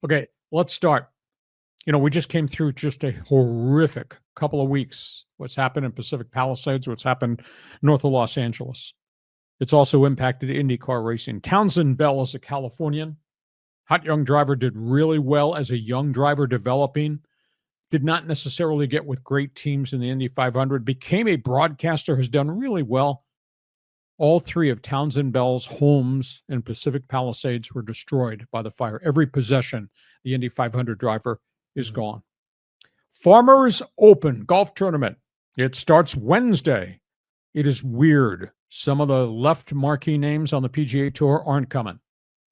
Okay, let's start. We just came through just a horrific couple of weeks. What's happened in Pacific Palisades, what's happened north of Los Angeles. It's also impacted IndyCar racing. Townsend Bell is a Californian. Hot young driver, did really well as a young driver developing. Did not necessarily get with great teams in the Indy 500. Became a broadcaster, has done really well. All three of Townsend Bell's homes in Pacific Palisades were destroyed by the fire. Every possession, the Indy 500 driver is gone. Farmers Open golf tournament. It starts Wednesday. It is weird. Some of the left marquee names on the PGA Tour aren't coming.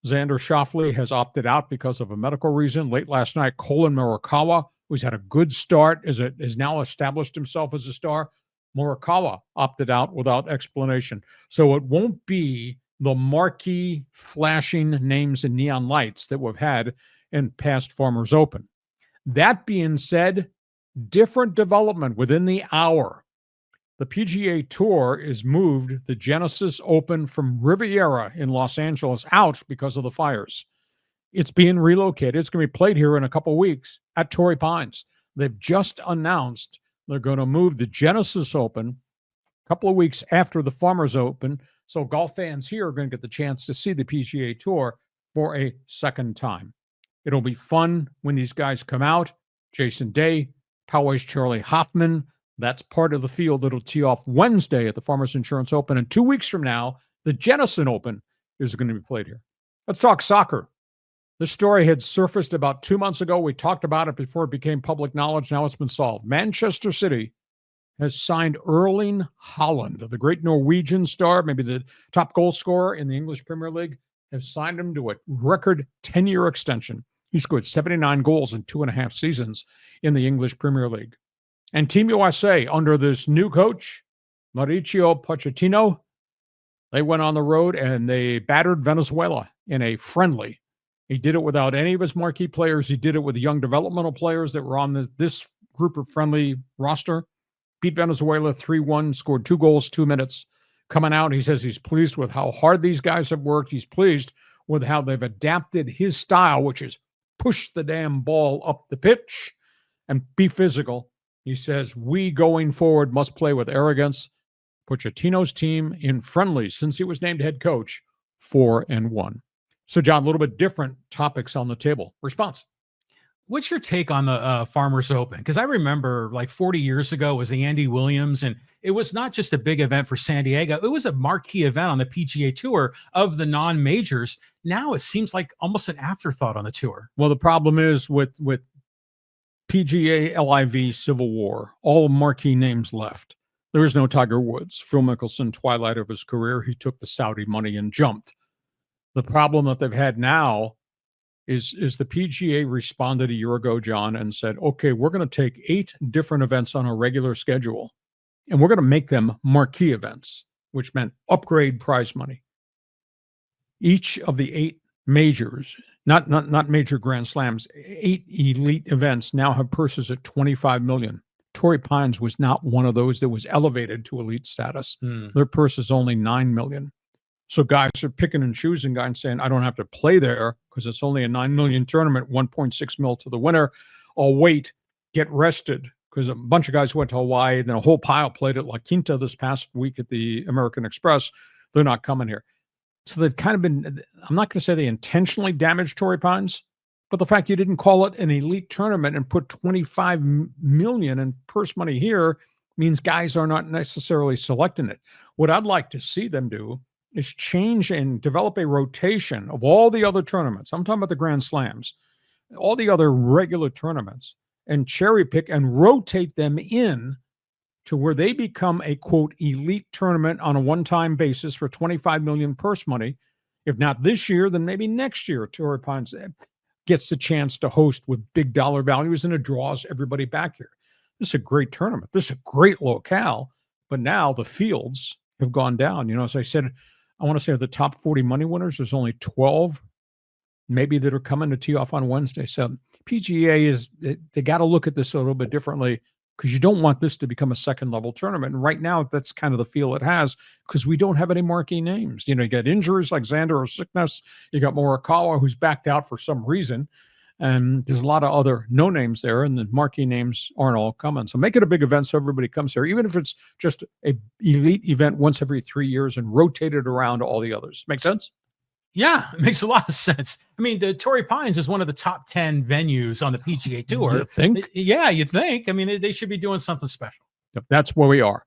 Xander Schauffele has opted out because of a medical reason. Late last night, Colin Morikawa, who's had a good start, has now established himself as a star. Morikawa opted out without explanation. So it won't be the marquee flashing names and neon lights that we've had in past Farmers Open. That being said, different development within the hour. The PGA Tour is moved the Genesis Open from Riviera in Los Angeles out because of the fires. It's being relocated. It's going to be played here in a couple of weeks at Torrey Pines. They've just announced they're going to move the Genesis Open a couple of weeks after the Farmers Open. So golf fans here are going to get the chance to see the PGA Tour for a second time. It'll be fun when these guys come out. Jason Day, Poway's Charlie Hoffman. That's part of the field that'll tee off Wednesday at the Farmers Insurance Open. And 2 weeks from now, the Genesis Open is going to be played here. Let's talk soccer. This story had surfaced about 2 months ago. We talked about it before it became public knowledge. Now it's been solved. Manchester City has signed Erling Haaland, the great Norwegian star, maybe the top goal scorer in the English Premier League, have signed him to a record 10-year extension. He scored 79 goals in 2.5 seasons in the English Premier League. And Team USA, under this new coach, Mauricio Pochettino, they went on the road and they battered Venezuela in a friendly. He did it without any of his marquee players. He did it with the young developmental players that were on this group of friendly roster. Beat Venezuela 3-1, scored 2 goals, 2 minutes. Coming out, he says he's pleased with how hard these guys have worked. He's pleased with how they've adapted his style, which is push the damn ball up the pitch and be physical. He says, we going forward must play with arrogance. Pochettino's team in friendly since he was named head coach, 4-1. So, John, a little bit different topics on the table. Response. What's your take on the Farmers Open? Because I remember like 40 years ago was the Andy Williams, and it was not just a big event for San Diego. It was a marquee event on the PGA Tour of the non-majors. Now it seems like almost an afterthought on the tour. Well, the problem is with PGA LIV Civil War, all marquee names left. There is no Tiger Woods. Phil Mickelson, twilight of his career, he took the Saudi money and jumped. The problem that they've had now is the PGA responded a year ago, John, and said, okay, we're going to take 8 different events on a regular schedule, and we're going to make them marquee events, which meant upgrade prize money. Each of the 8 majors, not major Grand Slams, 8 elite events now have purses at $25 million. Torrey Pines was not one of those that was elevated to elite status. Their purse is only $9 million. So guys are picking and choosing, guys saying, I don't have to play there because it's only a $9 million tournament, $1.6 million to the winner. I'll wait, get rested, because a bunch of guys went to Hawaii, then a whole pile played at La Quinta this past week at the American Express. They're not coming here. So they've kind of been, I'm not going to say they intentionally damaged Torrey Pines, but the fact you didn't call it an elite tournament and put $25 million in purse money here means guys are not necessarily selecting it. What I'd like to see them do is change and develop a rotation of all the other tournaments. I'm talking about the Grand Slams, all the other regular tournaments, and cherry pick and rotate them in to where they become a, quote, elite tournament on a one-time basis for $25 million purse money. If not this year, then maybe next year, Torrey Pines gets the chance to host with big dollar values, and it draws everybody back here. This is a great tournament. This is a great locale, but now the fields have gone down. As I said, I want to say of the top 40 money winners, there's only 12 maybe that are coming to tee off on Wednesday. So PGA they got to look at this a little bit differently, because you don't want this to become a second level tournament. And right now that's kind of the feel it has, because we don't have any marquee names. You got injuries like Xander or sickness. You got Morikawa, who's backed out for some reason. And there's a lot of other no names there, and the marquee names aren't all coming. So make it a big event so everybody comes here, even if it's just a elite event once every 3 years and rotate it around all the others. Make sense? Yeah, it makes a lot of sense. I mean, the Torrey Pines is one of the top 10 venues on the PGA Tour. You think? Yeah, you think. I mean, they should be doing something special. That's where we are.